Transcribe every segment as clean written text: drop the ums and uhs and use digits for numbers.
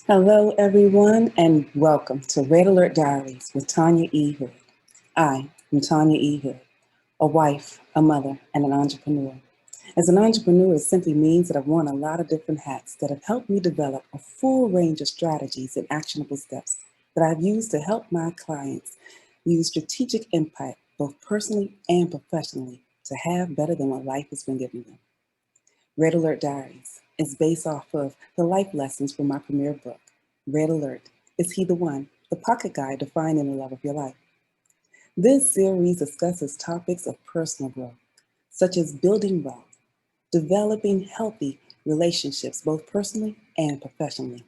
Hello, everyone, and welcome to Red Alert Diaries with Tanya E. Hood. I am Tanya E. Hood, a wife, a mother, and an entrepreneur. As an entrepreneur, it simply means that I've worn a lot of different hats that have helped me develop a full range of strategies and actionable steps that I've used to help my clients use strategic impact both personally and professionally to have better than what life has been giving them. Red Alert Diaries is based off of the life lessons from my premier book, Red Alert, Is He the One? The Pocket Guide to Finding the Love of Your Life. This series discusses topics of personal growth, such as building wealth, developing healthy relationships both personally and professionally,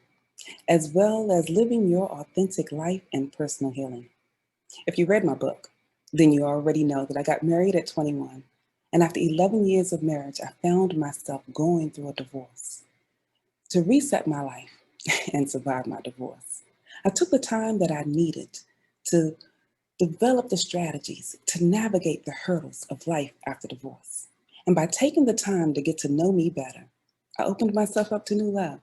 as well as living your authentic life and personal healing. If you read my book, then you already know that I got married at 21, and after 11 years of marriage, I found myself going through a divorce. To reset my life and survive my divorce, I took the time that I needed to develop the strategies to navigate the hurdles of life after divorce. And by taking the time to get to know me better, I opened myself up to new love.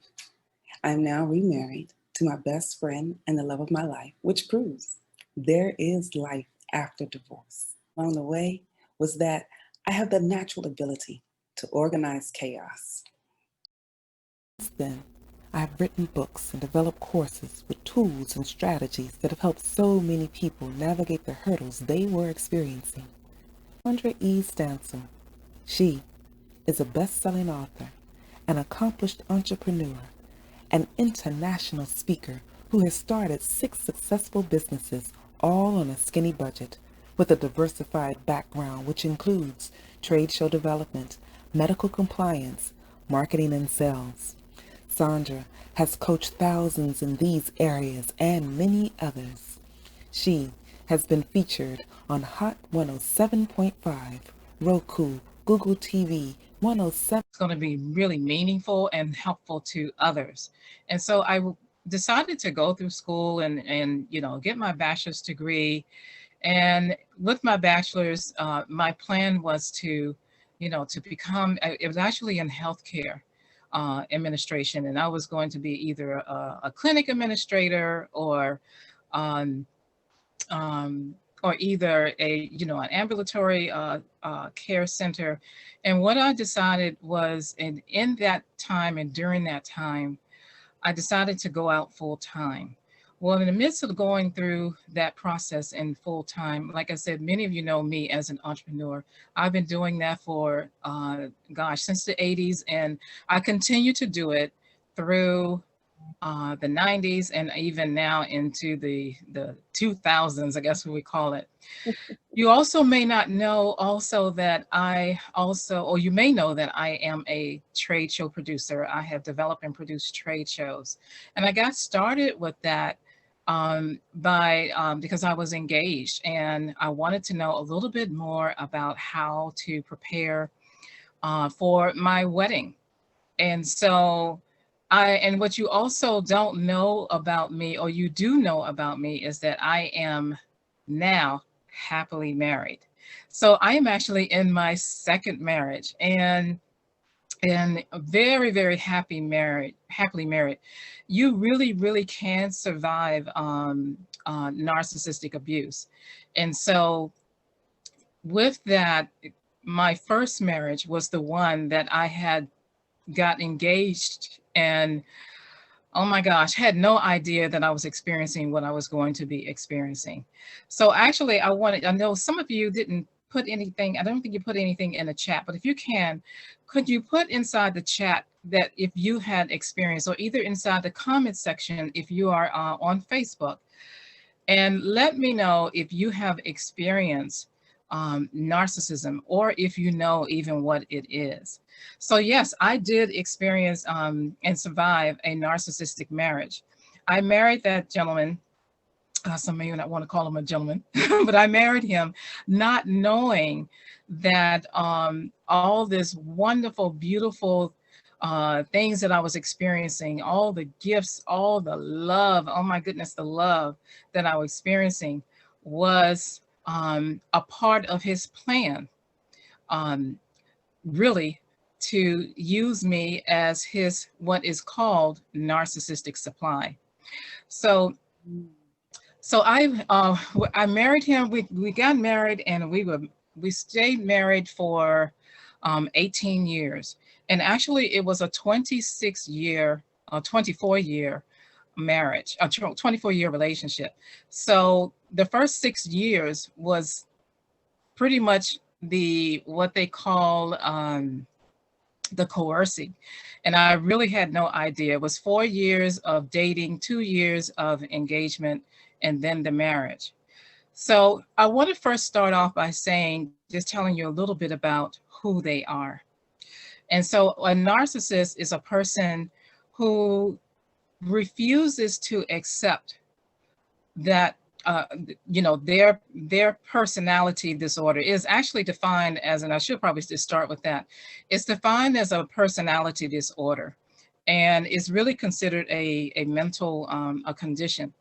I'm now remarried to my best friend and the love of my life, which proves there is life after divorce. Along the way was that I have the natural ability to organize chaos. Since then, I have written books and developed courses with tools and strategies that have helped so many people navigate the hurdles they were experiencing. Saundra E. Stancil. She is a best-selling author, an accomplished entrepreneur, an international speaker who has started 6 successful businesses, all on a skinny budget, with a diversified background which includes trade show development, medical compliance, marketing, and sales. Saundra has coached thousands in these areas and many others. She has been featured on Hot 107.5, Roku, Google TV, 107. It's going to be really meaningful and helpful to others. And so decided to go through school and get my bachelor's degree. And with my bachelor's, my plan was to become, it was actually in healthcare administration. And I was going to be either a clinic administrator um, um, or either an ambulatory care center. And what I decided was, in that time and during that time, I decided to go out full time. Well, in the midst of going through that process in full time, like I said, many of you know me as an entrepreneur. I've been doing that for, since the 80s, and I continue to do it through the 90s and even now into the 2000s, I guess we call it. You also may not know also that or you may know that I am a trade show producer. I have developed and produced trade shows. And I got started with that because I was engaged and I wanted to know a little bit more about how to prepare for my wedding. And so and what you also don't know about me, or you do know about me, is that I am now happily married. So I am actually in my second marriage and very, very happily married. You really, really can survive narcissistic abuse. And so with that, my first marriage was the one that I had got engaged and oh my gosh, had no idea that I was experiencing what I was going to be experiencing. So actually, I know some of you didn't put anything, I don't think you put anything in the chat, but if you can, could you put inside the chat that if you had experienced, or either inside the comment section if you are on Facebook, and let me know if you have experienced narcissism, or if you know even what it is. So yes, I did experience and survive a narcissistic marriage. I married that gentleman. Some of you not want to call him a gentleman, but I married him not knowing that all this wonderful, beautiful things that I was experiencing, all the gifts, all the love, oh my goodness, the love that I was experiencing was a part of his plan. Um, really to use me as his what is called narcissistic supply. So I married him. We got married, and we stayed married for 18 years. And actually, it was a 26-year, 24-year marriage, a 24-year relationship. So the first 6 years was pretty much the what they call the coercing. And I really had no idea. It was 4 years of dating, 2 years of engagement, and then the marriage. So I want to first start off by saying, just telling you a little bit about who they are. And so a narcissist is a person who refuses to accept that their personality disorder is actually defined as, and I should probably just start with that, it's defined as a personality disorder, and it's really considered a mental a condition.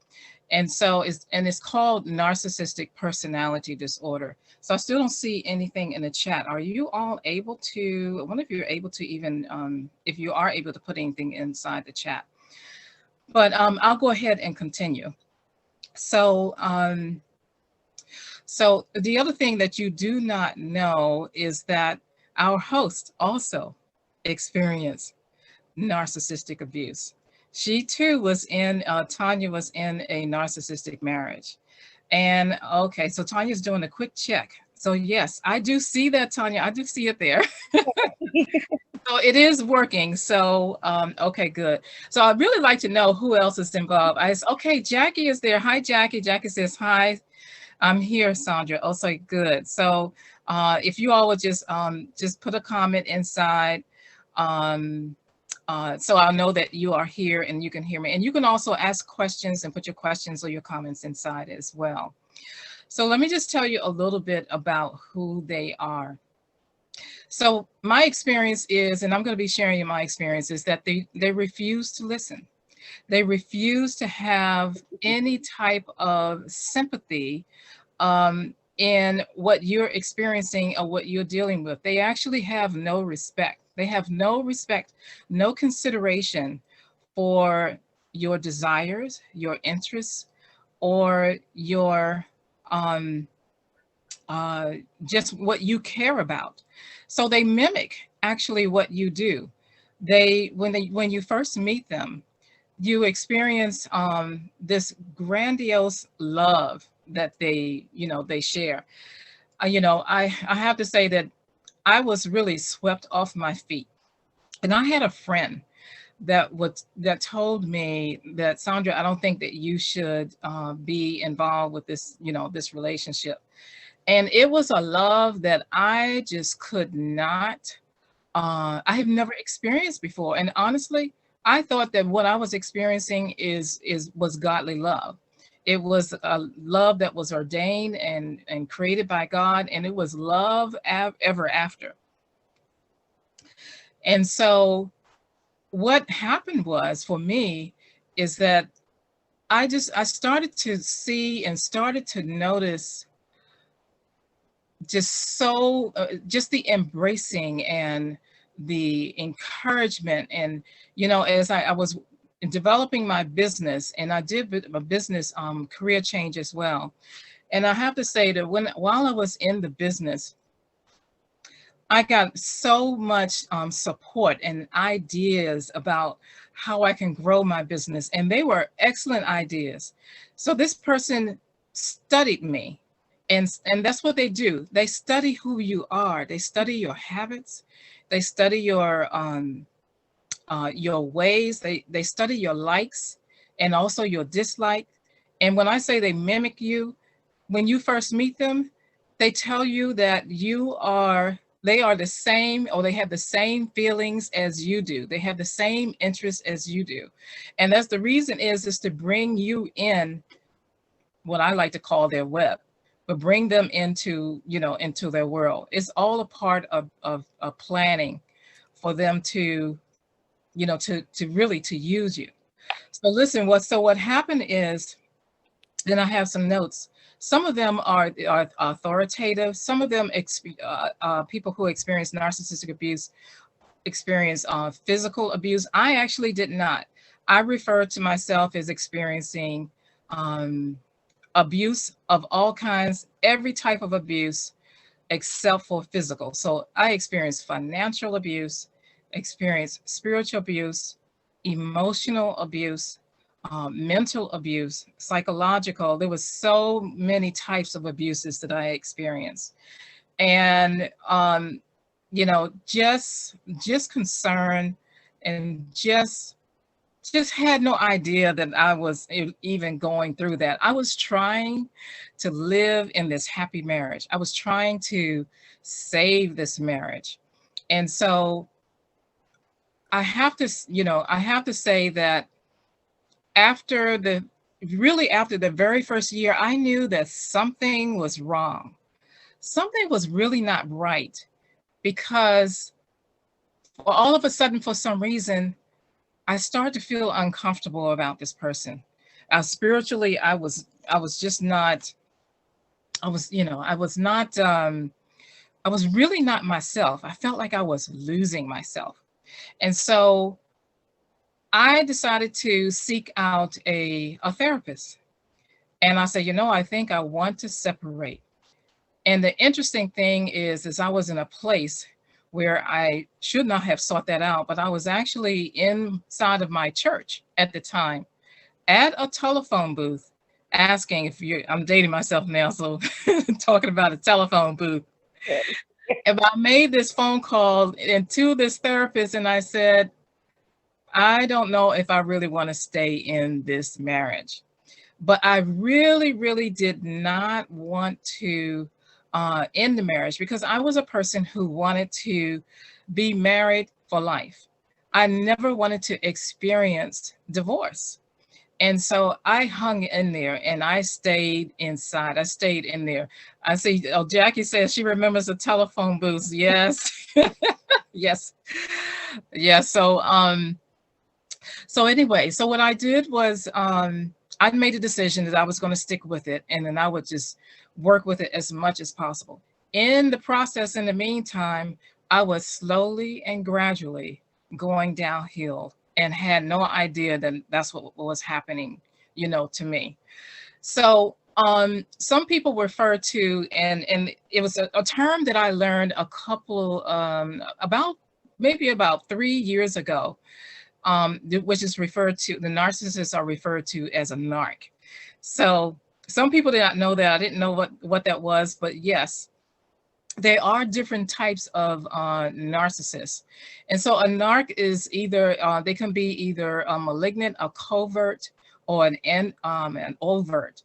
And so it's called narcissistic personality disorder. So I still don't see anything in the chat. Are you all able to, I wonder if you're able to even, if you are able to put anything inside the chat. But I'll go ahead and continue. So, so the other thing that you do not know is that our host also experienced narcissistic abuse. She too was in, Tanya was in a narcissistic marriage. And okay, so Tanya's doing a quick check. So yes, I do see that, Tanya. I do see it there. So it is working. So, okay, good. So I'd really like to know who else is involved. Okay, Jackie is there. Hi, Jackie. Jackie says, hi, I'm here, Saundra. Also good. So if you all would just put a comment inside, so I'll know that you are here and you can hear me. And you can also ask questions and put your questions or your comments inside as well. So let me just tell you a little bit about who they are. So my experience is, and I'm going to be sharing you my experience, is that they refuse to listen. They refuse to have any type of sympathy in what you're experiencing or what you're dealing with. They actually have no respect. They have no respect, no consideration for your desires, your interests, or your just what you care about. So they mimic actually what you do. When you first meet them, you experience this grandiose love that they share. I have to say that I was really swept off my feet, and I had a friend that told me that, Saundra, I don't think that you should be involved with this relationship. And it was a love that I just could not, I have never experienced before. And honestly, I thought that what I was experiencing was godly love. It was a love that was ordained and created by God, and it was love ever after. And so what happened was, for me, is that I started to see and started to notice just the embracing and the encouragement. And as I was developing my business, and I did a business career change as well. And I have to say that while I was in the business, I got so much support and ideas about how I can grow my business, and they were excellent ideas. So this person studied me, and that's what they do. They study who you are. They study your habits. They study your ways. They study your likes and also your dislike. And when I say they mimic you, when you first meet them, they tell you that they are the same, or they have the same feelings as you do. They have the same interests as you do. And that's the reason is to bring you in what I like to call their web, but bring them into their world. It's all a part of planning for them to really to use you. So listen, what happened is, then I have some notes. Some of them are authoritative. Some of them, people who experience narcissistic abuse experience physical abuse. I actually did not. I refer to myself as experiencing um, abuse of all kinds, every type of abuse except for physical. So I experienced financial abuse, experienced spiritual abuse, emotional abuse, mental abuse, psychological. There was so many types of abuses that I experienced, and just concern, and just had no idea that I was even going through that. I was trying to live in this happy marriage. I was trying to save this marriage. And so I have to say that after after the very first year, I knew that something was wrong. Something was really not right, because all of a sudden, for some reason, I started to feel uncomfortable about this person. Spiritually, I was just not. I was, I was not. I was really not myself. I felt like I was losing myself, and so I decided to seek out a therapist. And I said, I think I want to separate. And the interesting thing is I was in a place where I should not have sought that out, but I was actually inside of my church at the time at a telephone booth asking if you I'm dating myself now, so talking about a telephone booth. And I made this phone call to this therapist and I said, I don't know if I really want to stay in this marriage. But I really, really did not want to end the marriage, because I was a person who wanted to be married for life. I never wanted to experience divorce. And so I hung in there and I stayed inside. I stayed in there. I see, oh, Jackie says she remembers the telephone booths. Yes. Yes. Yes. So anyway, so what I did was I made a decision that I was going to stick with it, and then I would just work with it as much as possible. In the process, in the meantime, I was slowly and gradually going downhill and had no idea that that's what was happening, to me. So some people refer to, and it was a term that I learned a couple about maybe about 3 years ago, which is referred to, the narcissists are referred to as a narc. So some people did not know that. I didn't know what that was, but yes, there are different types of narcissists. And so a narc is either, they can be either a malignant, a covert, or an overt.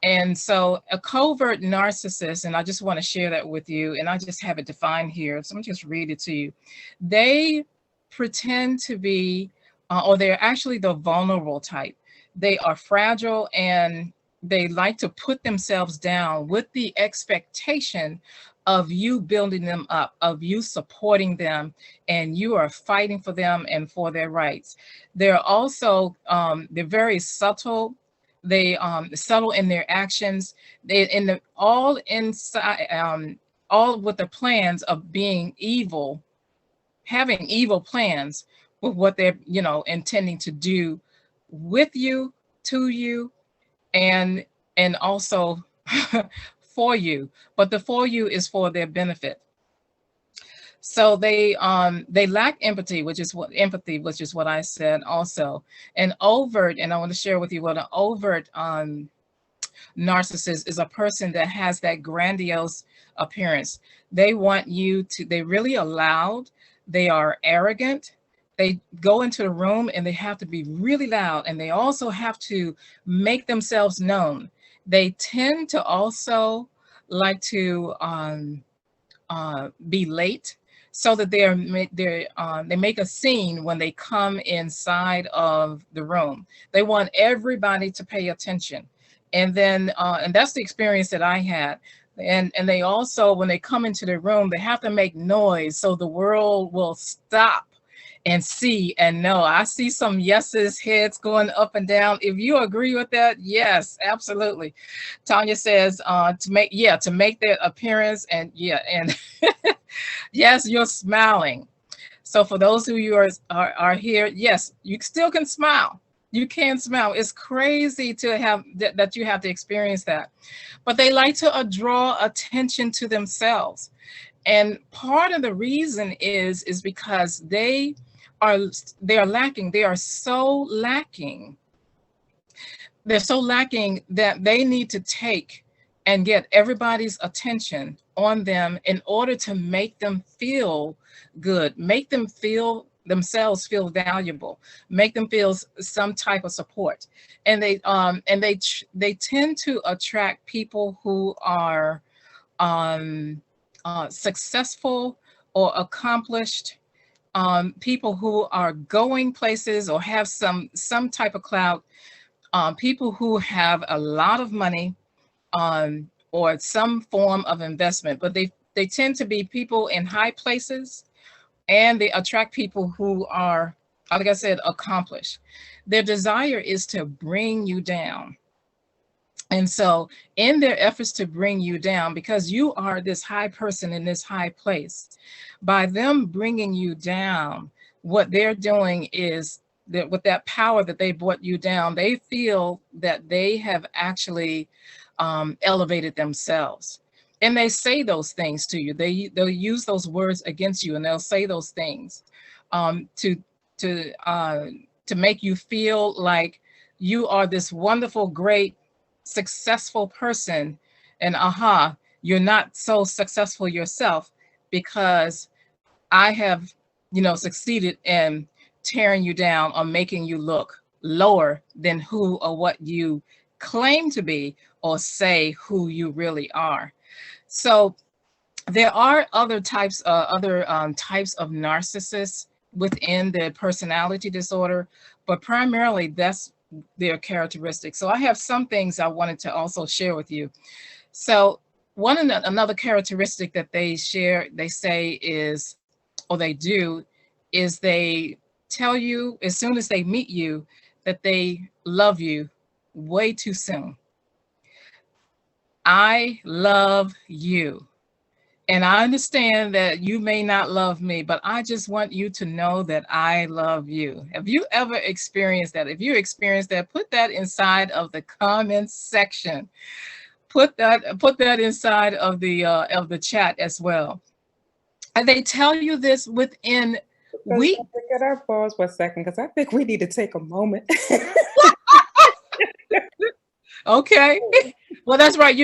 And so a covert narcissist, and I just want to share that with you, and I just have it defined here. So I'm just read it to you. They pretend to be, or they're actually the vulnerable type. They are fragile and they like to put themselves down with the expectation of you building them up, of you supporting them, and you are fighting for them and for their rights. They're also, they're very subtle. They subtle in their actions. They in the all inside, all with the plans of being evil, having evil plans with what they're intending to do with you, to you, and also for you. But the for you is for their benefit. So they lack empathy, which is what I said also. And overt, and I want to share with you what an overt narcissist is: a person that has that grandiose appearance. They want you to, they really are loud, they are arrogant, they go into the room and they have to be really loud, and they also have to make themselves known. They tend to also like to be late, so that they make a scene when they come inside of the room. They want everybody to pay attention, and then and that's the experience that I had. And they also, when they come into the room, they have to make noise so the world will stop and see and know. I see some yeses, heads going up and down. If you agree with that, yes, absolutely. Tanya says to make their appearance, and yeah, and yes, you're smiling. So for those of you are here, yes, you still can smile. You can smile. It's crazy to have that you have to experience that. But they like to draw attention to themselves. And part of the reason is because are they are lacking. They are so lacking. They're so lacking that they need to take and get everybody's attention on them in order to make them feel good, make them feel themselves feel valuable, make them feel some type of support. And they tend to attract people who are successful or accomplished, people who are going places or have some type of clout, people who have a lot of money, or some form of investment, but they tend to be people in high places, and they attract people who are, like I said, accomplished. Their desire is to bring you down. And so, in their efforts to bring you down, because you are this high person in this high place, by them bringing you down, what they're doing is that with that power that they brought you down, they feel that they have actually elevated themselves. And they say those things to you. They'll use those words against you, and they'll say those things um, to to uh, to make you feel like you are this wonderful, great, successful person, and you're not so successful yourself, because I have, succeeded in tearing you down or making you look lower than who or what you claim to be, or say who you really are. So there are other types of narcissists within the personality disorder, but primarily that's their characteristics. So I have some things I wanted to also share with you. So another characteristic that they say is, or they do, is they tell you as soon as they meet you that they love you way too soon. I love you. And I understand that you may not love me, but I just want you to know that I love you. Have you ever experienced that? If you experienced that, put that inside of the comments section. Put that inside of the chat as well. And they tell you this within weeks. Can I pause for a second? Because I think we need to take a moment. Okay. Well, that's right.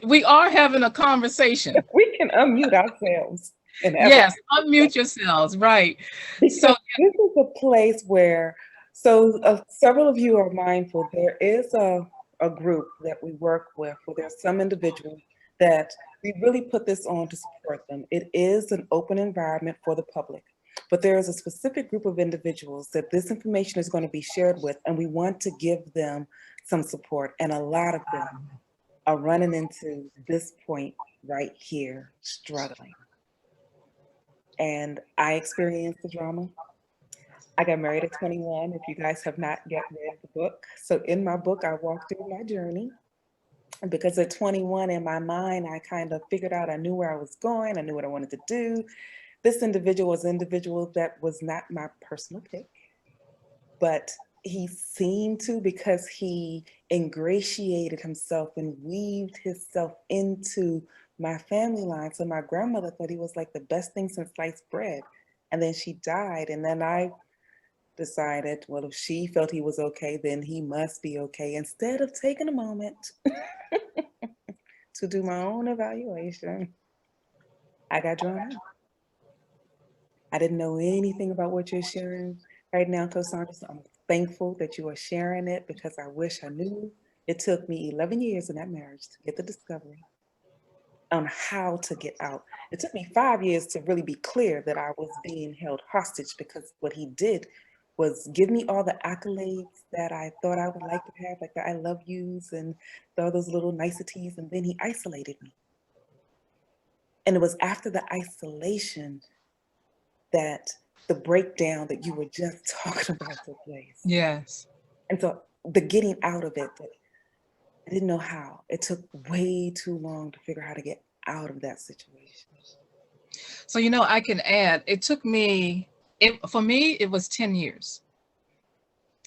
We are having a conversation. We can unmute ourselves. Yes, unmute yourselves. Right. Because So, this is a place where, several of you are mindful. There is a group that we work with where there's some individuals that we really put this on to support them. It is an open environment for the public, but there is a specific group of individuals that this information is going to be shared with, and we want to give them some support. And a lot of them are running into this point right here, struggling. And I experienced the drama. I got married at 21, if you guys have not yet read the book. So in my book, I walked through my journey. And because at 21, in my mind, I kind of figured out, I knew where I was going. I knew what I wanted to do. This individual was an individual that was not my personal pick, but he seemed to, because he ingratiated himself and weaved himself into my family line. So my grandmother thought he was like the best thing since sliced bread. And then she died. And then I decided, well, if she felt he was okay, then he must be okay. Instead of taking a moment to do my own evaluation, I got drawn out. I didn't know anything about what you're sharing right now, Saundra. So I'm thankful that you are sharing it, because I wish I knew. It took me 11 years in that marriage to get the discovery on how to get out. It took me 5 years to really be clear that I was being held hostage, because what he did was give me all the accolades that I thought I would like to have, like the I love yous and all those little niceties, and then he isolated me. And it was after the isolation that the breakdown that you were just talking about took place. yes. And so the getting out of it, I didn't know how. It took way too long to figure out how to get out of that situation. So, I can add, it took me For me, it was 10 years.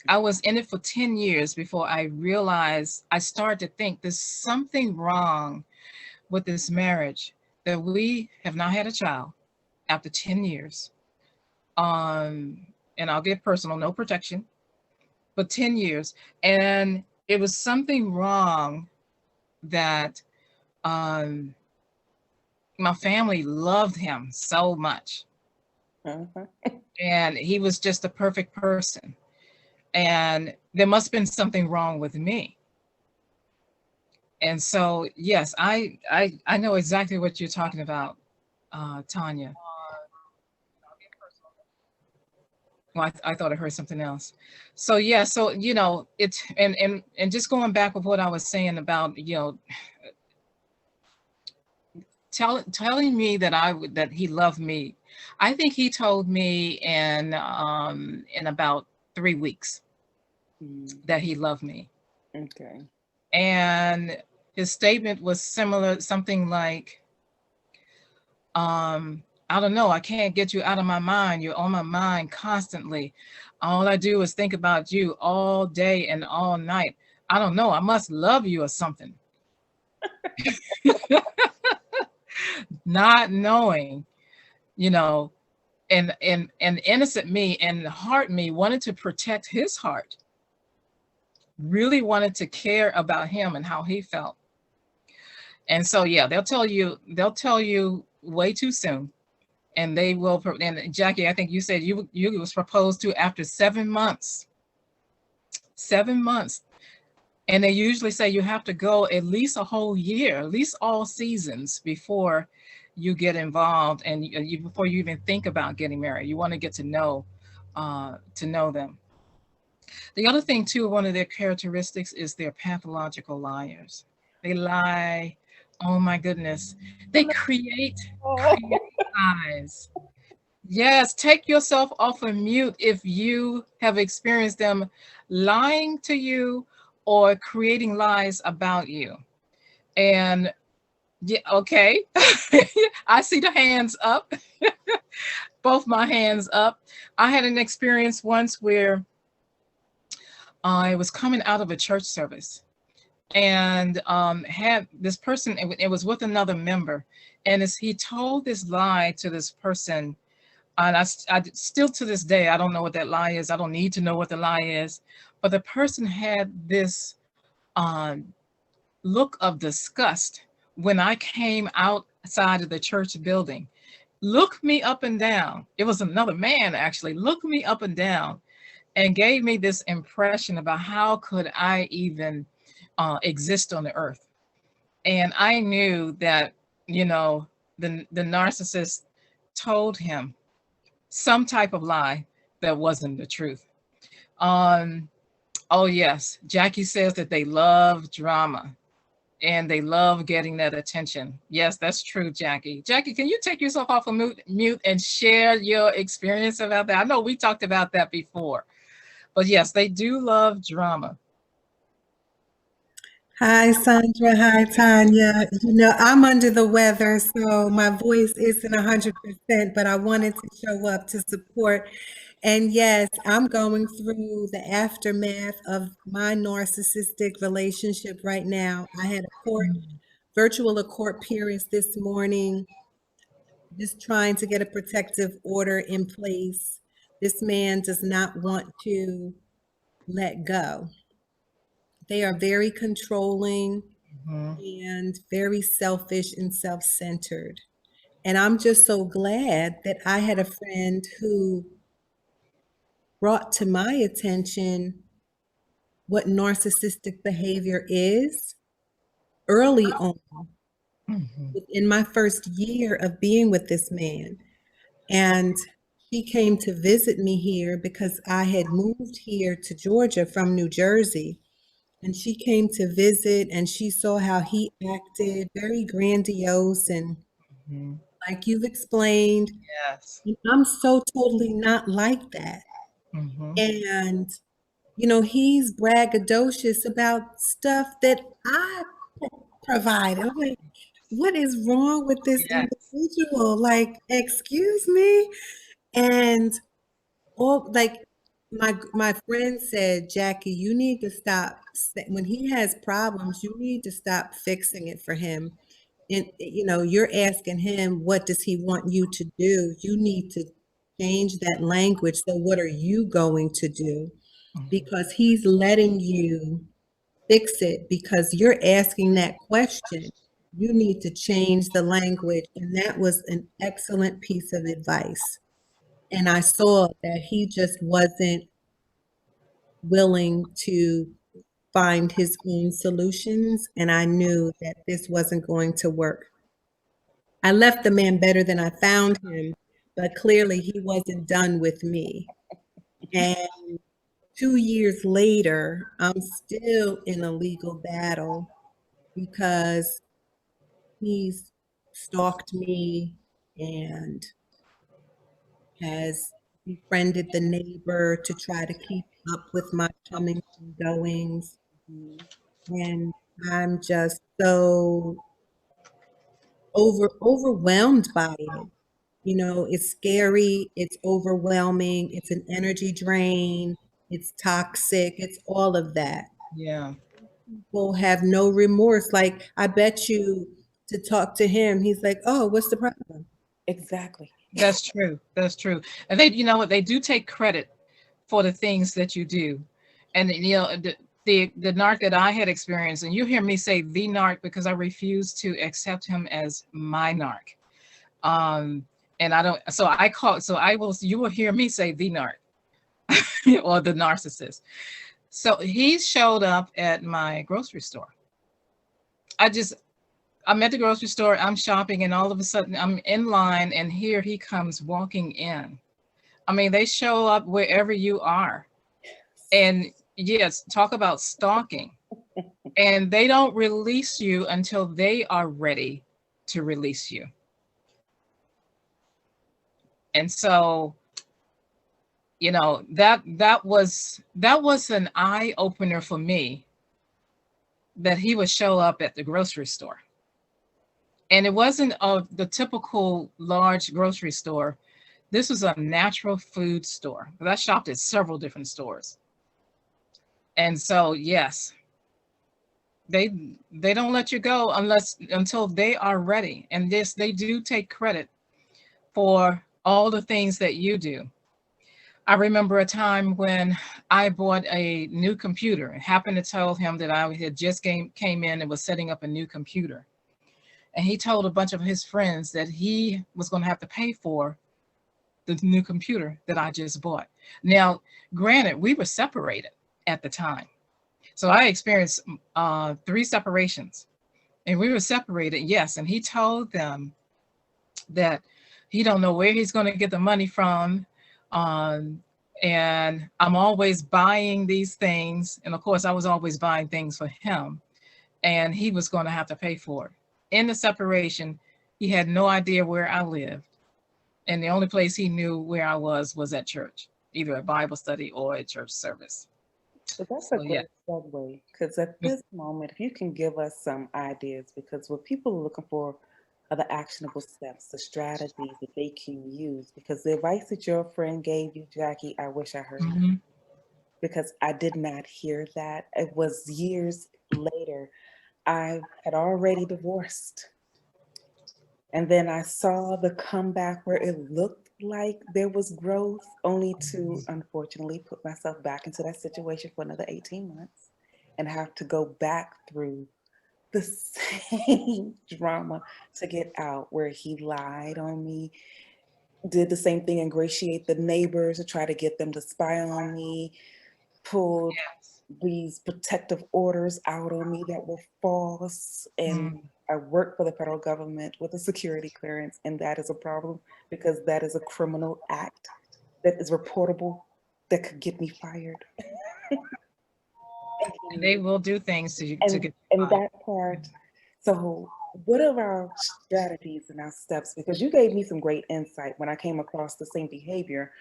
I was in it for 10 years before I realized, I started to think there's something wrong with this marriage, that we have not had a child after 10 years. Um, and I'll get personal, no protection, but 10 years. And it was something wrong that um, my family loved him so much. Uh-huh. And he was just a perfect person. And there must have been something wrong with me. And so, yes, I know exactly what you're talking about, Tanya. Well, I thought I heard something else. So yeah, so it's and just going back with what I was saying about telling me that that he loved me. I think he told me in about 3 weeks that he loved me. Okay. And his statement was similar, something like, I don't know, I can't get you out of my mind. You're on my mind constantly. All I do is think about you all day and all night. I don't know, I must love you or something. Not knowing, you know, and innocent me and heart me wanted to protect his heart, really wanted to care about him and how he felt. And so yeah, they'll tell you way too soon. And they will, and Jackie, I think you said you was proposed to after 7 months. 7 months. And they usually say you have to go at least a whole year, at least all seasons before you get involved, and before you even think about getting married. You want to get to know them. The other thing too, one of their characteristics is they're pathological liars. They lie. Oh my goodness. They create Oh. lies. Yes, take yourself off of mute if you have experienced them lying to you or creating lies about you. And yeah, okay. I see the hands up, both my hands up. I had an experience once where I was coming out of a church service, and had this person, it was with another member. And as he told this lie to this person, and I still to this day, I don't know what that lie is. I don't need to know what the lie is. But the person had this um, look of disgust when I came outside of the church building. Looked me up and down. It was another man actually. Looked me up and down and gave me this impression about how could I even exist on the earth. And I knew that, you know, the narcissist told him some type of lie that wasn't the truth. Um, oh yes, Jackie says that they love drama and they love getting that attention. Yes, that's true, Jackie. Jackie, can you take yourself off of mute and share your experience about that? I know we talked about that before, but yes, they do love drama. Hi, Saundra. Hi, Tanya. I'm under the weather, so my voice isn't 100%, but I wanted to show up to support. And yes, I'm going through the aftermath of my narcissistic relationship right now. I had a court appearance this morning, just trying to get a protective order in place. This man does not want to let go. They are very controlling Mhm. and very selfish and self-centered. And I'm just so glad that I had a friend who brought to my attention what narcissistic behavior is early on Mhm. in my first year of being with this man. And she came to visit me here because I had moved here to Georgia from New Jersey. And she came to visit and she saw how he acted, very grandiose and Mhm. like you've explained. Yes. And I'm so totally not like that. Mhm. And, he's braggadocious about stuff that I provided. I'm like, what is wrong with this Yes. individual? Like, excuse me? And all like my friend said, Jackie, you need to stop when he has problems, you need to stop fixing it for him. And you're asking him, what does he want you to do? You need to change that language. So what are you going to do? Because he's letting you fix it because you're asking that question. You need to change the language. And that was an excellent piece of advice. And I saw that he just wasn't willing to find his own solutions. And I knew that this wasn't going to work. I left the man better than I found him, but clearly he wasn't done with me. And 2 years later, I'm still in a legal battle because he's stalked me and has befriended the neighbor to try to keep up with my comings and goings. Mhm. And I'm just so overwhelmed by it. It's scary, it's overwhelming, it's an energy drain, it's toxic, it's all of that. Yeah. People have no remorse. Like, I bet you to talk to him, he's like, "Oh, what's the problem?" Exactly. That's true. That's true. And they, you know what, they do take credit for the things that you do. And the narc that I had experienced, and you hear me say the narc because I refuse to accept him as my narc. Um, and I don't, so I call, so I will, you will hear me say the narc or the narcissist. So he showed up at my grocery store. I just, I'm at the grocery store, I'm shopping, and all of a sudden I'm in line, and here he comes walking in. I mean, they show up wherever you are. And yes, talk about stalking. And they don't release you until they are ready to release you. And so, that was an eye opener for me, that he would show up at the grocery store. And it wasn't the typical large grocery store. This was a natural food store. But I shopped at several different stores. And so, yes, they don't let you go until they are ready. And this, they do take credit for all the things that you do. I remember a time when I bought a new computer and happened to tell him that I had just came in and was setting up a new computer. And he told a bunch of his friends that he was going to have to pay for the new computer that I just bought. Now, granted, we were separated at the time. So I experienced 3 separations, and we were separated, yes. And he told them that he don't know where he's going to get the money from. And I'm always buying these things. And of course, I was always buying things for him. And he was going to have to pay for it. In the separation, he had no idea where I lived. And the only place he knew where I was at church, either a Bible study or a church service. So that's a So, yeah. great segue, because at this moment, if you can give us some ideas, because what people are looking for are the actionable steps, the strategies that they can use, because the advice that your friend gave you, Jackie, I wish I heard it, Mhm. because I did not hear that. It was years later. I had already divorced. And then I saw the comeback where it looked like there was growth, only to unfortunately put myself back into that situation for another 18 months and have to go back through the same drama to get out, where he lied on me, did the same thing, ingratiate the neighbors to try to get them to spy on me, pulled Yes. these protective orders out on me that were false. And Mm. I work for the federal government with a security clearance, and that is a problem because that is a criminal act that is reportable that could get me fired. And they will do things to and get and by. that part. So what are our strategies and our steps? Because you gave me some great insight when I came across the same behavior.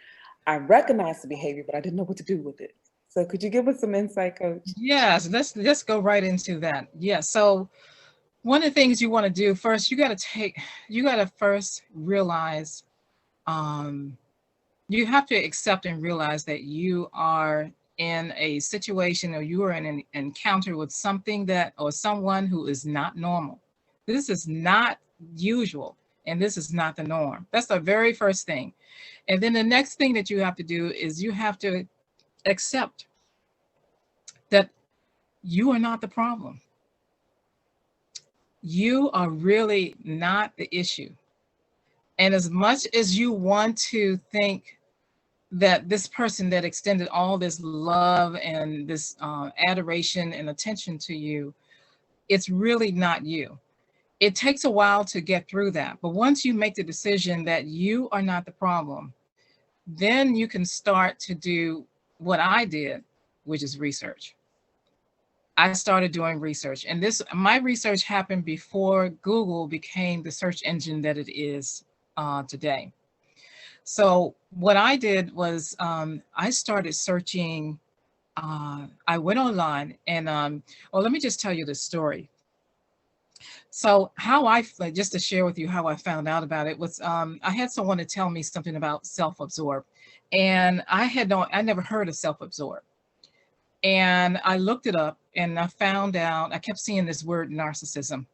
I recognized the behavior, but I didn't know what to do with it. So could you give us some insight, Coach? Yes, let's go right into that. Yeah. So one of the things you want to do first, you got to first realize, um, you have to accept and realize that you are in a situation, or you are in an encounter with something that, or someone who is not normal. This is not usual, and this is not the norm. That's the very first thing. And then the next thing that you have to do is you have to accept that you are not the problem. You are really not the issue. And as much as you want to think that this person that extended all this love and this adoration and attention to you, it's really not you. It takes a while to get through that. But once you make the decision that you are not the problem, then you can start to do what I did, which is research. I started doing research, and my research happened before Google became the search engine that it is today. So what I did was I started searching. I went online, and well, let me just tell you the story. So just to share with you how I found out about it was, I had someone to tell me something about self-absorbed, and I never heard of self-absorbed. And I looked it up, and I found out, I kept seeing this word narcissism.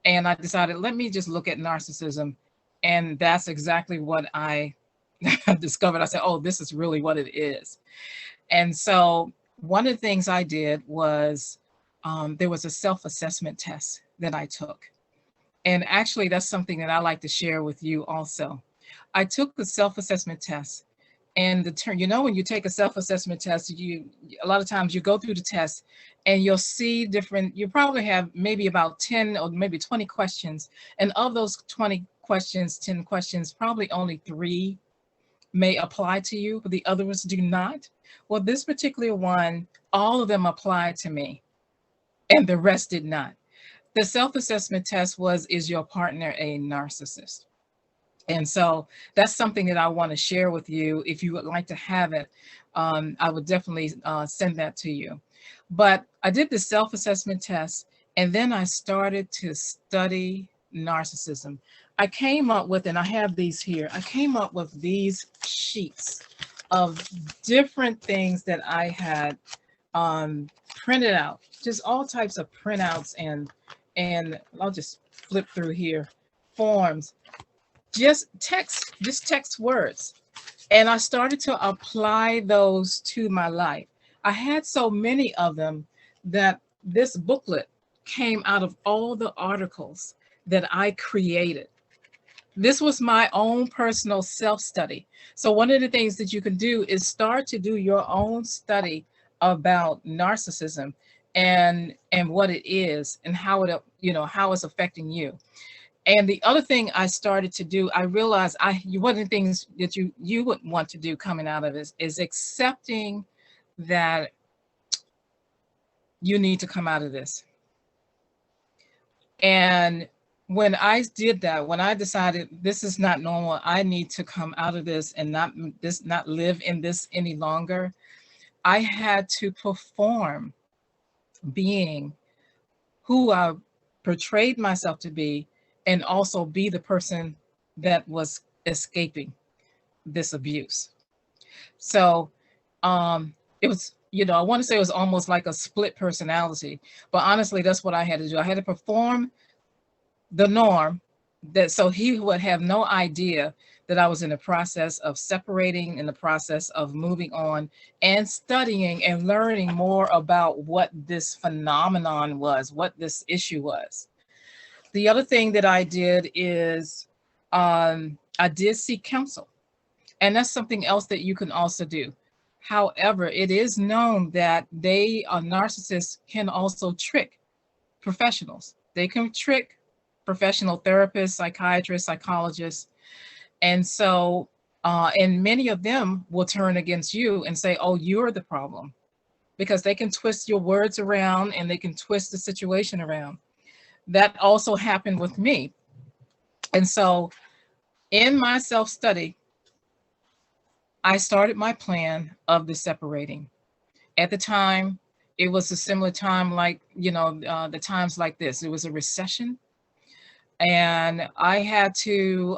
And I decided, let me just look at narcissism. And that's exactly what I discovered. I said, oh, this is really what it is. And so one of the things I did was, there was a self-assessment test that I took. And actually, that's something that I like to share with you also. I took the self-assessment test. And when you take a self-assessment test, a lot of times you go through the test and you'll see you probably have maybe about 10 or maybe 20 questions. And of those 10 questions, probably only 3 may apply to you, but the others do not. Well, this particular one, all of them applied to me and the rest did not. The self-assessment test was, is your partner a narcissist? And so that's something that I want to share with you. If you would like to have it, I would definitely send that to you. But I did the self-assessment test, and then I started to study narcissism. I came up with, and I have these here, I came up with these sheets of different things that I had printed out, just all types of printouts, and I'll just flip through here, forms. Just text words. And I started to apply those to my life. I had so many of them that this booklet came out of all the articles that I created. This was my own personal self-study. So one of the things that you can do is start to do your own study about narcissism and what it is and how it's affecting you. And the other thing I started to do, I realized one of the things that you would want to do coming out of this is accepting that you need to come out of this. And when I did that, when I decided this is not normal, I need to come out of this and not live in this any longer, I had to perform being who I portrayed myself to be, and also be the person that was escaping this abuse. So it was, I want to say it was almost like a split personality, but honestly, that's what I had to do. I had to perform the norm, so he would have no idea that I was in the process of separating, in the process of moving on and studying and learning more about what this phenomenon was, what this issue was. The other thing that I did is I did seek counsel, and that's something else that you can also do. However, it is known that narcissists can also trick professionals. They can trick professional therapists, psychiatrists, psychologists. And so, and many of them will turn against you and say, oh, you're the problem, because they can twist your words around and they can twist the situation around. That also happened with me. And so in my self-study, I started my plan of the separating. At the time, it was a similar time like, the times like this. It was a recession. And I had to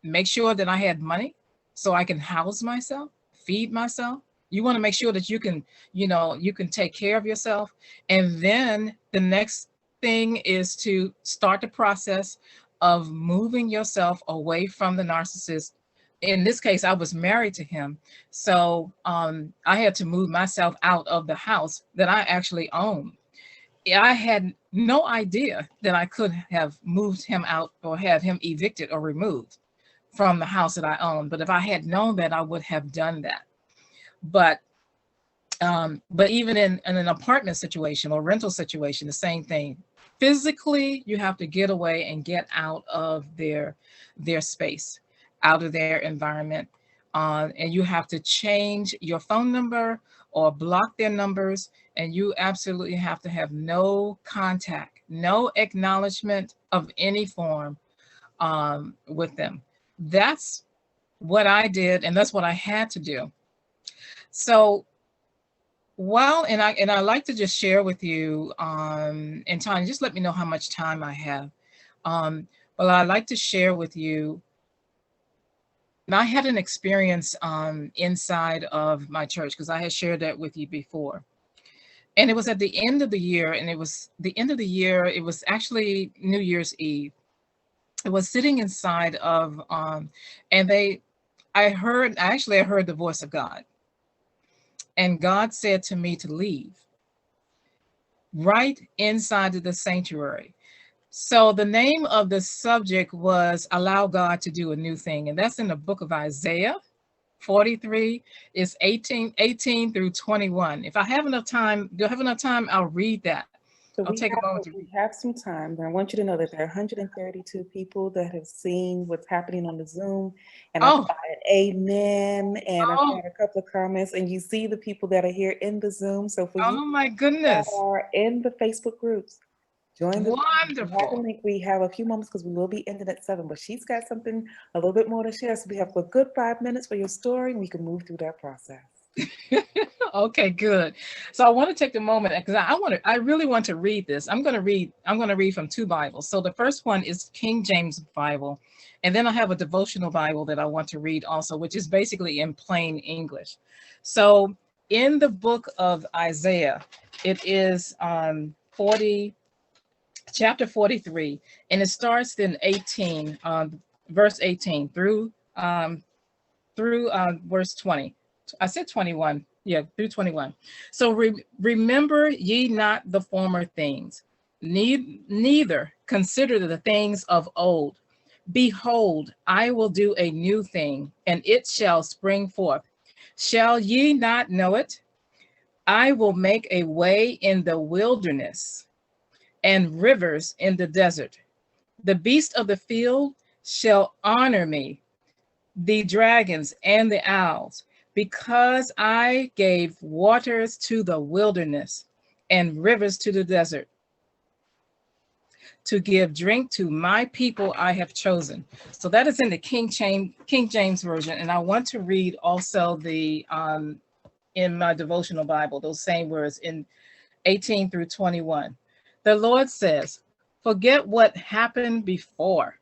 make sure that I had money. so I can house myself, feed myself. You want to make sure that you can, you can take care of yourself. And then the next thing is to start the process of moving yourself away from the narcissist. In this case, I was married to him. So I had to move myself out of the house that I actually owned. I had no idea that I could have moved him out or had him evicted or removed from the house that I owned. But if I had known that, I would have done that. But even in an apartment situation or rental situation, the same thing. Physically, you have to get away and get out of their space, out of their environment. And you have to change your phone number or block their numbers. And you absolutely have to have no contact, no acknowledgement of any form with them. That's what I did, and that's what I had to do. So and I like to just share with you, and Tanya, just let me know how much time I have. Well, I'd like to share with you, and I had an experience inside of my church, because I had shared that with you before. And it was at the end of the year, and it was actually New Year's Eve. It was sitting inside of, and I heard the voice of God. And God said to me to leave right inside of the sanctuary. So the name of the subject was Allow God to Do a New Thing. And that's in the book of Isaiah 43. It's 18 through 21. If I have enough time, I'll read that. So I'll take a moment to we have some time, but I want you to know that there are 132 people that have seen what's happening on the Zoom, and I've got an amen, and I've got a couple of comments, and you see the people that are here in the Zoom. So for you my goodness, that are in the Facebook groups, join the wonderful. link. We have a few moments because we will be ending at 7, but she's got something a little bit more to share. So we have a good 5 minutes for your story, and we can move through that process. Okay, good. So I want to take a moment because I really want to read this. I'm going to read from 2 Bibles. So the first one is King James Bible, and then I have a devotional Bible that I want to read also, which is basically in plain English. So in the book of Isaiah, it is chapter 43, and it starts in 18, verse 18 through verse 20. I said 21. Yeah, through 21. So remember ye not the former things, neither consider the things of old. Behold, I will do a new thing, and it shall spring forth. Shall ye not know it? I will make a way in the wilderness and rivers in the desert. The beasts of the field shall honor me, the dragons and the owls, because I gave waters to the wilderness and rivers to the desert, to give drink to my people I have chosen. So that is in the King James Version. And I want to read also the in my devotional Bible, those same words in 18 through 21. The Lord says, forget what happened before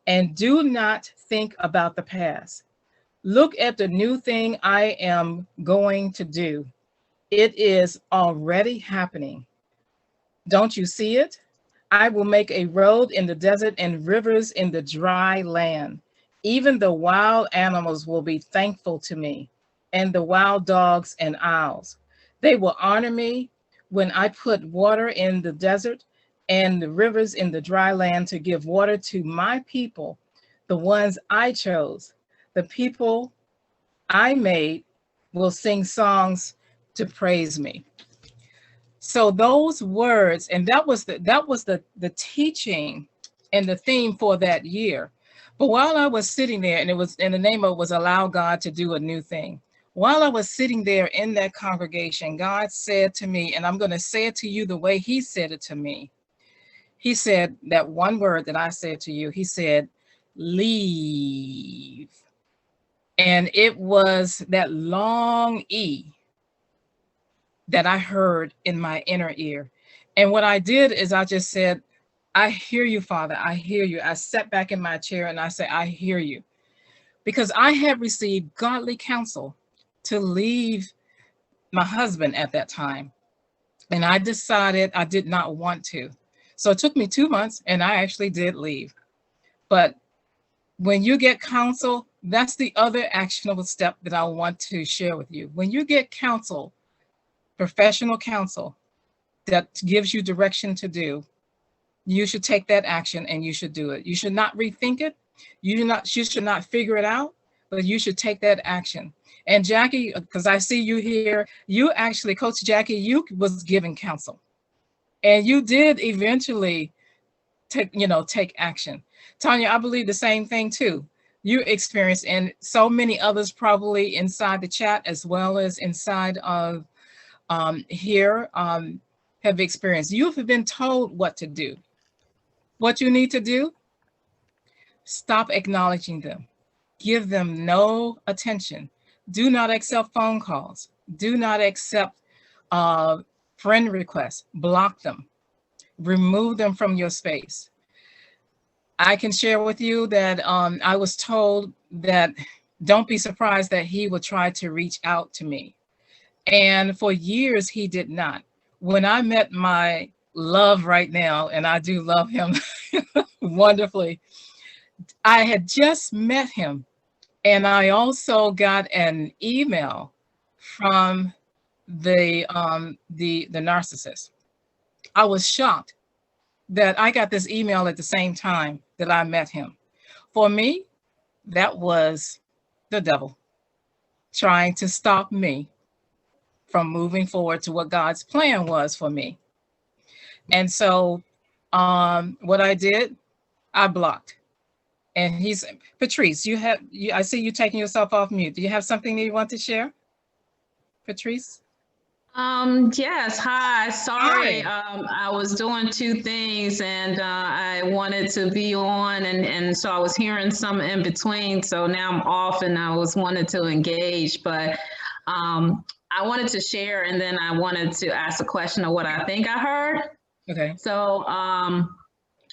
and do not think about the past. Look at the new thing I am going to do. It is already happening. Don't you see it? I will make a road in the desert and rivers in the dry land. Even the wild animals will be thankful to me, and the wild dogs and owls. They will honor me when I put water in the desert and the rivers in the dry land to give water to my people, the ones I chose. The people I made will sing songs to praise me. So those words, and that was the teaching and the theme for that year. But while I was sitting there, and the name of it was Allow God to Do a New Thing. While I was sitting there in that congregation, God said to me, and I'm going to say it to you the way he said it to me. He said that one word that I said to you. He said, leave. And it was that long E that I heard in my inner ear. And what I did is I just said, I hear you, Father. I hear you. I sat back in my chair and I said, I hear you. because I had received godly counsel to leave my husband at that time. And I decided I did not want to. So it took me 2 months and I actually did leave. But when you get counsel, that's the other actionable step that I want to share with you. When you get counsel, professional counsel that gives you direction to do, you should take that action and you should do it. You should not rethink it. You should not figure it out, but you should take that action. And Jackie, because I see you here, you actually, Coach Jackie, you was giving counsel, and you did eventually take action. Tanya, I believe the same thing too. You experienced, and so many others probably inside the chat as well as inside of here have experienced. You have been told what to do. What you need to do, stop acknowledging them. Give them no attention. Do not accept phone calls. Do not accept friend requests. Block them. Remove them from your space. I can share with you that I was told that don't be surprised that he would try to reach out to me. And for years, he did not. When I met my love right now, and I do love him wonderfully, I had just met him. And I also got an email from the narcissist. I was shocked that I got this email at the same time that I met him. For me, that was the devil trying to stop me from moving forward to what God's plan was for me. And so what I did, I blocked. And he's, Patrice, I see you taking yourself off mute. Do you have something that you want to share, Patrice? Yes. Hi. Sorry. Hi. I was doing two things and I wanted to be on and so I was hearing some in between. So now I'm off and I was wanted to engage, but I wanted to share and then I wanted to ask a question of what I think I heard. Okay. So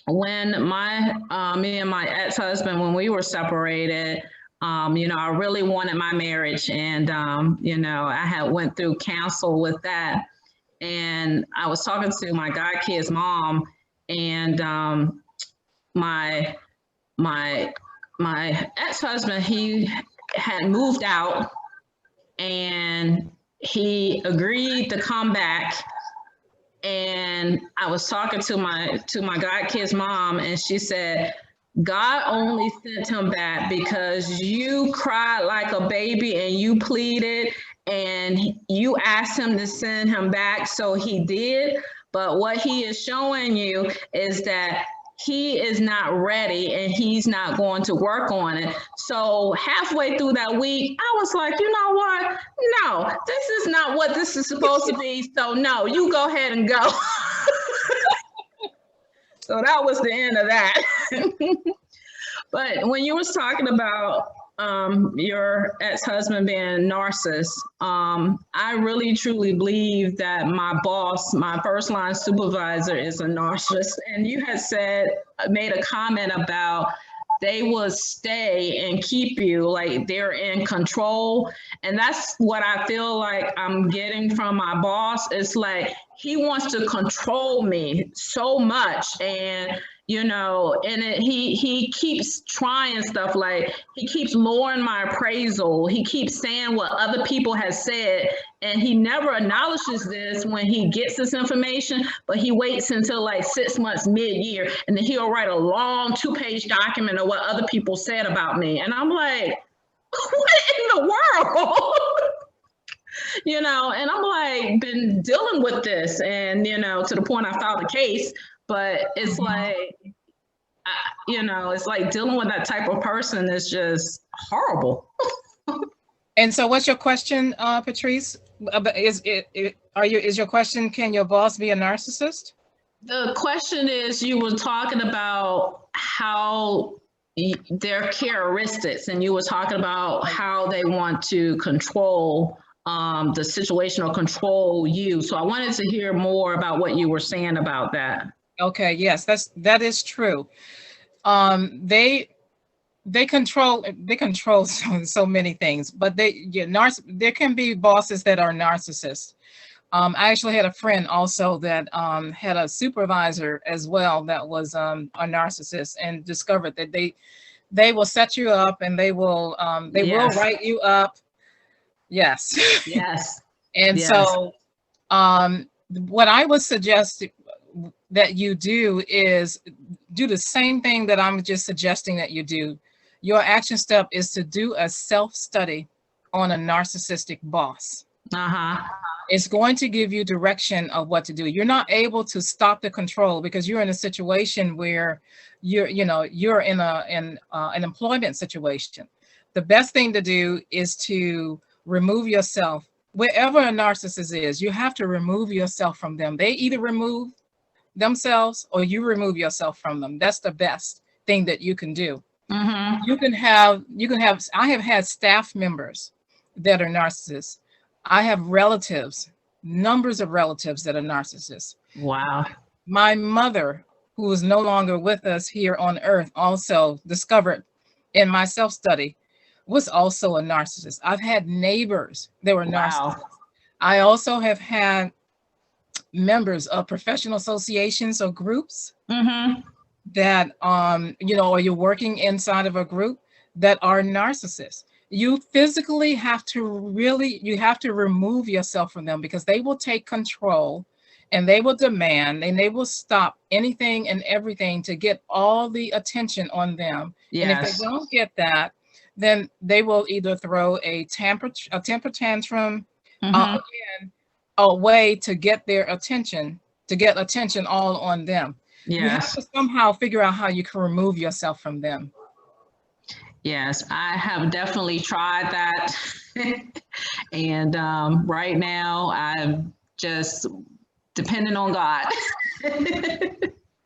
when me and my ex-husband, when we were separated, I really wanted my marriage and, I had went through counsel with that. And I was talking to my godkid's mom and my ex-husband, he had moved out and he agreed to come back. And I was talking to my godkid's mom and she said, God only sent him back because you cried like a baby and you pleaded and you asked him to send him back. So he did. But what he is showing you is that he is not ready and he's not going to work on it. So halfway through that week, I was like, you know what? No, this is not what this is supposed to be. So no, you go ahead and go. So that was the end of that. But when you was talking about your ex-husband being a narcissist, I really truly believe that my boss, my first line supervisor is a narcissist. And you had made a comment about they will stay and keep you like they're in control. And that's what I feel like I'm getting from my boss. It's like he wants to control me so much. And he keeps trying stuff like he keeps lowering my appraisal. He keeps saying what other people have said, and he never acknowledges this when he gets this information, but he waits until like 6 months mid-year, and then he'll write a long 2-page document of what other people said about me. And I'm like, what in the world? And I'm like, been dealing with this and, to the point I filed a case. But it's like, it's like dealing with that type of person is just horrible. And so what's your question, Patrice? Is your question, can your boss be a narcissist? The question is, you were talking about how their characteristics, and you were talking about how they want to control the situation or control you. So I wanted to hear more about what you were saying about that. Okay, yes, that is true. They control so many things, but there can be bosses that are narcissists. I actually had a friend also that had a supervisor as well that was a narcissist, and discovered that they will set you up, and they will Yes. write you up. Yes. Yes. And Yes. so what I would suggest that you do is do the same thing that I'm just suggesting that you do. Your action step is to do a self-study on a narcissistic boss. Uh-huh. It's going to give you direction of what to do. You're not able to stop the control because you're in a situation where you're in an employment situation. The best thing to do is to remove yourself. Wherever a narcissist is, you have to remove yourself from them. They either remove themselves or you remove yourself from them. That's the best thing that you can do. Mm-hmm. I have had staff members that are narcissists. I have relatives, numbers of relatives that are narcissists. Wow. My mother, who is no longer with us here on earth, also discovered in my self-study, was also a narcissist. I've had neighbors that were Wow. narcissists. I also have had members of professional associations or groups Mm-hmm. that or you're working inside of a group that are narcissists. You physically have to remove yourself from them, because they will take control, and they will demand, and they will stop anything and everything to get all the attention on them. And if Yes. they don't get that, then they will either throw a temper tantrum, Mm-hmm. again, a way to get their attention, all on them. You have Yes. to somehow figure out how you can remove yourself from them. Yes, I have definitely tried that. And right now, I'm just depending on God.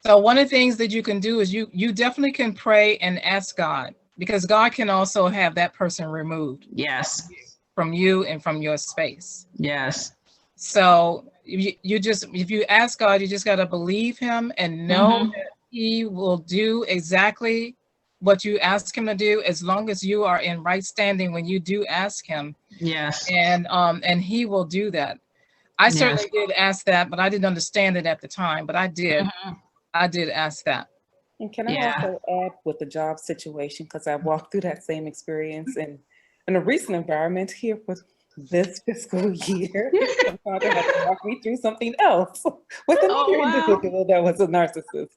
So one of the things that you can do is you definitely can pray and ask God, because God can also have that person removed Yes. from you and from your space. Yes. So if you ask God, you just got to believe him and know that he will do exactly what you ask him to do, as long as you are in right standing when you do ask him. Yes. And he will do that. I certainly did ask that, but I didn't understand it at the time, but I did. I did ask that. And can I also add with the job situation, because I walked through that same experience in a recent environment here for this fiscal year. My father had to walk me through something else with another individual that was a narcissist.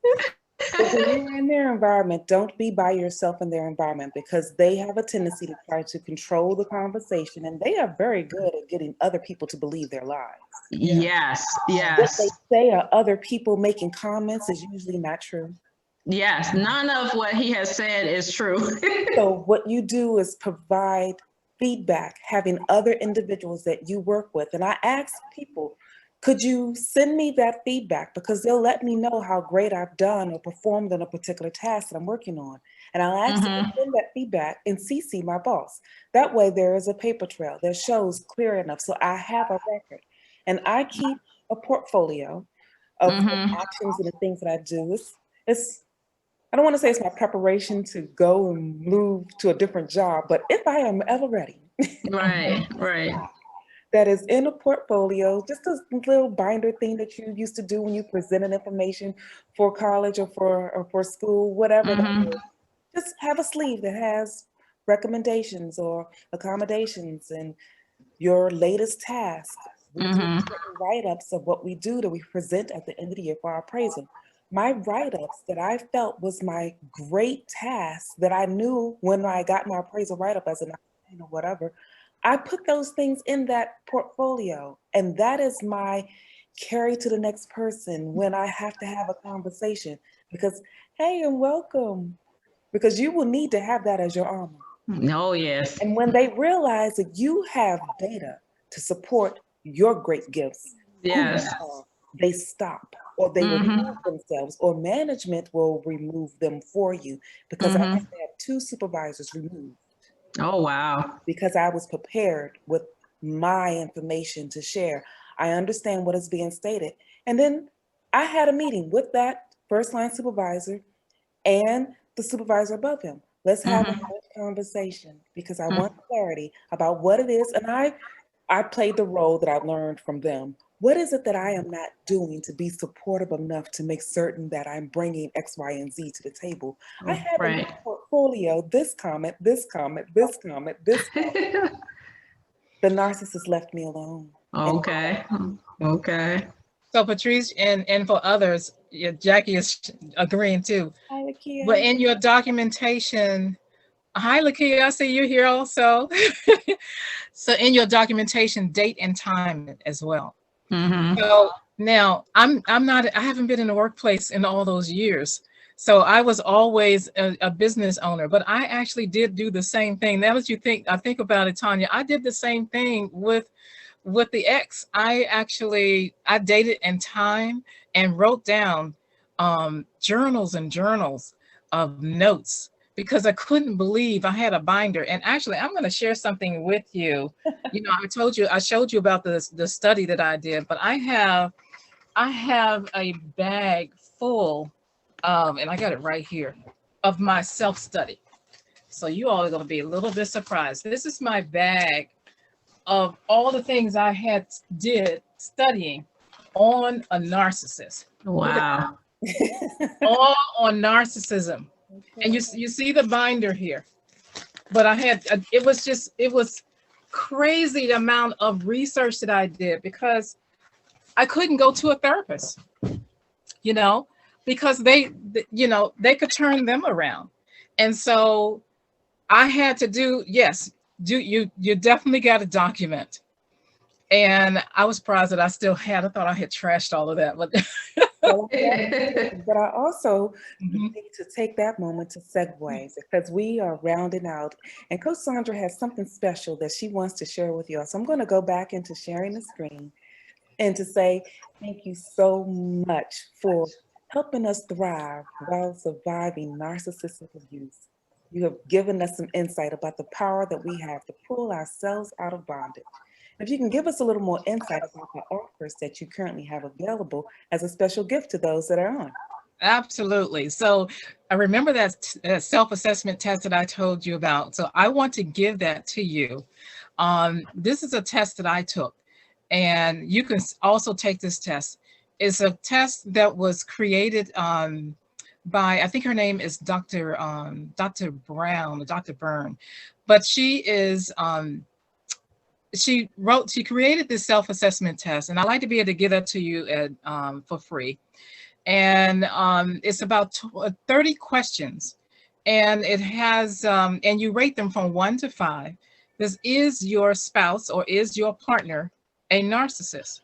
But when you're in their environment, don't be by yourself in their environment, because they have a tendency to try to control the conversation, and they are very good at getting other people to believe their lies. Yes. What Yes. they say are other people making comments is usually not true. Yes. None of what he has said is true. So what you do is provide feedback, having other individuals that you work with. And I ask people, could you send me that feedback? Because they'll let me know how great I've done or performed on a particular task that I'm working on. And I'll ask them to send that feedback and CC my boss. That way there is a paper trail that shows clear enough. So I have a record. And I keep a portfolio of actions and the things that I do. I don't want to say it's my preparation to go and move to a different job, but if I am ever ready, Right. that is in a portfolio, just a little binder thing that you used to do when you presented information for college or for school, whatever that is. Just have a sleeve that has recommendations or accommodations and your latest task. We do certain write-ups of what we do that we present at the end of the year for our appraisal. My write-ups that I felt was my great task that I knew when I got my appraisal write-up as an whatever, I put those things in that portfolio, and that is my carry to the next person when I have to have a conversation, because hey, and welcome, because you will need to have that as your armor. Oh, yes. And when they realize that you have data to support your great gifts, Yes. they stop, or they remove themselves, or management will remove them for you, because I have to have 2 supervisors removed. Oh, wow. Because I was prepared with my information to share. I understand what is being stated. And then I had a meeting with that first line supervisor and the supervisor above him. Let's have a good conversation because I want clarity about what it is. And I played the role that I learned from them. What is it that I am not doing to be supportive enough to make certain that I'm bringing X, Y, and Z to the table? I have in my portfolio this comment, this comment, this comment, this comment. The narcissist left me alone. Okay. Okay. So Patrice and for others, yeah, Jackie is agreeing too. Hi, Lakia. But in your documentation, hi Lakia, I see you here also. So in your documentation, date and time as well. So now I haven't been in the workplace in all those years. So I was always a business owner, but I actually did do the same thing. Now that I think about it, Tanya, I did the same thing with the ex. I dated in time and wrote down journals and journals of notes because I couldn't believe I had a binder. And actually, I'm going to share something with you. You know, I showed you about the study that I did, but I have a bag full of, and I got it right here, of my self-study. So you all are going to be a little bit surprised. This is my bag of all the things I did studying on a narcissist. Wow. All on narcissism. And you see the binder here. But it was crazy the amount of research that I did because I couldn't go to a therapist, you know, because they could turn them around. And so I had to you definitely got to document. And I was surprised that I thought I had trashed all of that. But but I also need to take that moment to segue because we are rounding out. And Coach Saundra has something special that she wants to share with you all. So I'm going to go back into sharing the screen and to say thank you so much for helping us thrive while surviving narcissistic abuse. You have given us some insight about the power that we have to pull ourselves out of bondage. If you can give us a little more insight about the offers that you currently have available as a special gift to those that are on. Absolutely. So I remember that self-assessment test that I told you about. So I want to give that to you. This is a test that I took, and you can also take this test. It's a test that was created by, I think her name is Dr. Brown, or Dr. Byrne, but she created this self-assessment test, and I like to be able to give that to you for free. And it's about 30 questions, and it has and you rate them from 1 to 5. This is your spouse or is your partner a narcissist?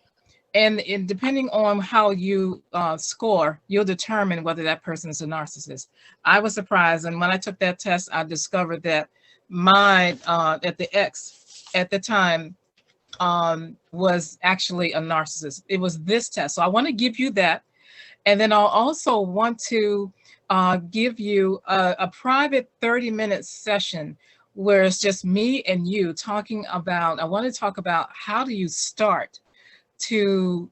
And depending on how you score, you'll determine whether that person is a narcissist. I was surprised, and when I took that test, I discovered that the ex at the time was actually a narcissist. It was this test. So I want to give you that. And then I'll also want to give you a private 30-minute session where it's just me and you talking about, I want to talk about how do you start to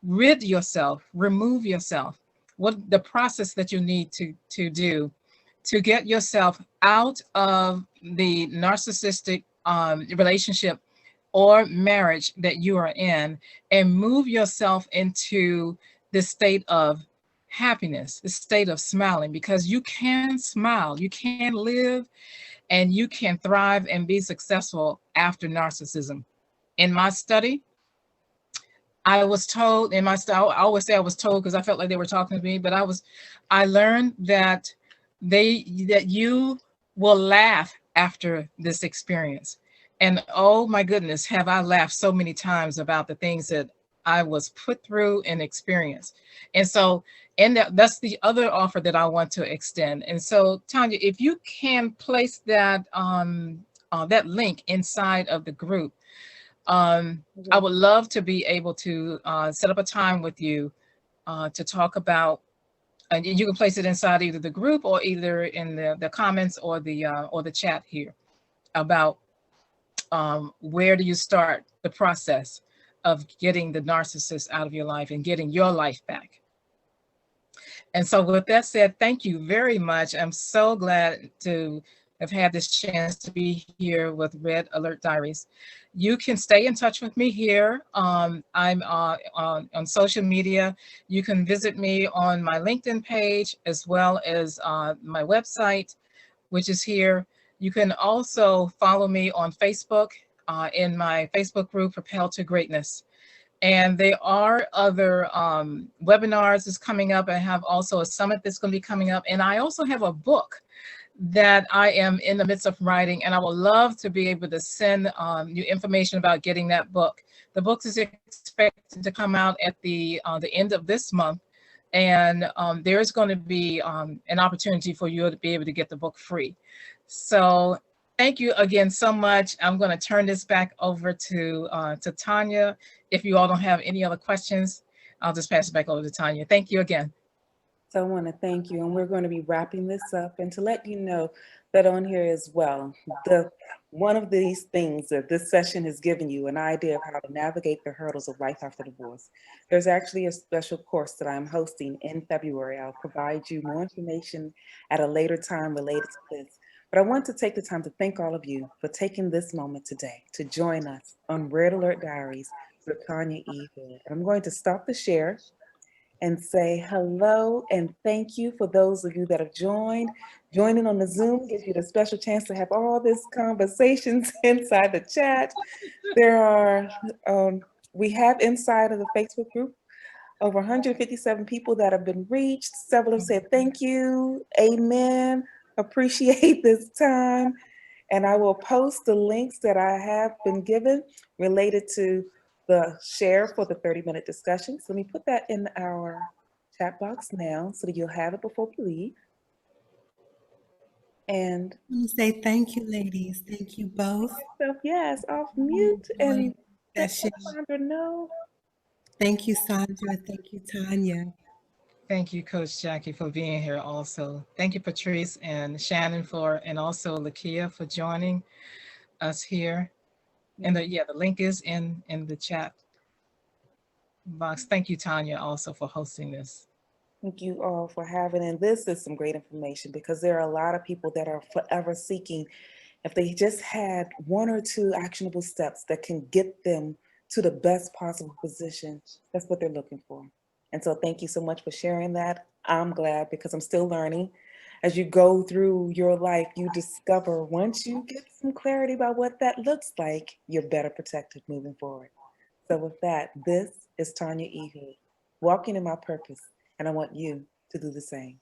remove yourself, what the process that you need to do to get yourself out of the narcissistic relationship or marriage that you are in, and move yourself into this state of happiness, this state of smiling, because you can smile, you can live, and you can thrive and be successful after narcissism. In my study, I was told, I always say I was told because I felt like they were talking to me, but I learned that you will laugh after this experience. And oh my goodness, have I laughed so many times about the things that I was put through and experienced. And so, that's the other offer that I want to extend. And so, Tanya, if you can place that that link inside of the group, I would love to be able to set up a time with you to talk about, and you can place it inside either the group or either in the comments or the chat here about where do you start the process of getting the narcissist out of your life and getting your life back. And so with that said, thank you very much. I'm so glad to have had this chance to be here with Red Alert Diaries. You can stay in touch with me here. I'm on social media. You can visit me on my LinkedIn page as well as my website, which is here. You can also follow me on Facebook in my Facebook group, Propel to Greatness. And there are other webinars that's coming up. I have also a summit that's going to be coming up. And I also have a book that I am in the midst of writing. And I would love to be able to send you information about getting that book. The book is expected to come out at the end of this month. And there's going to be an opportunity for you to be able to get the book free. So thank you again so much. I'm going to turn this back over to Tanya. If you all don't have any other questions, I'll just pass it back over to Tanya. Thank you again. So I want to thank you, and we're going to be wrapping this up, and to let you know that on here as well, one of these things that this session has given you an idea of how to navigate the hurdles of life after divorce. There's actually a special course that I'm hosting in February. I'll provide you more information at a later time related to this. But I want to take the time to thank all of you for taking this moment today to join us on Red Alert Diaries with Tanya E. Hood. And I'm going to stop the share and say hello and thank you for those of you that have joined. Joining on the Zoom gives you the special chance to have all this conversations inside the chat. There are, we have inside of the Facebook group over 157 people that have been reached. Several have said thank you, amen, appreciate this time. And I will post the links that I have been given related to the share for the 30-minute discussion. So let me put that in our chat box now so that you'll have it before we leave. And I want to say thank you, ladies. Thank you both. so yes, off mute and let Session. Saundra know. Thank you, Saundra. Thank you, Tanya. Thank you, Coach Jackie, for being here also. Thank you, Patrice and Shannon and also Lakia for joining us here. And the link is in the chat box. Thank you, Tanya, also for hosting this. Thank you all for having, and this is some great information because there are a lot of people that are forever seeking, if they just had one or two actionable steps that can get them to the best possible position, that's what they're looking for. And so thank you so much for sharing that. I'm glad because I'm still learning. As you go through your life, you discover once you get some clarity about what that looks like, you're better protected moving forward. So with that, this is Tanya E. Hood, walking in my purpose, and I want you to do the same.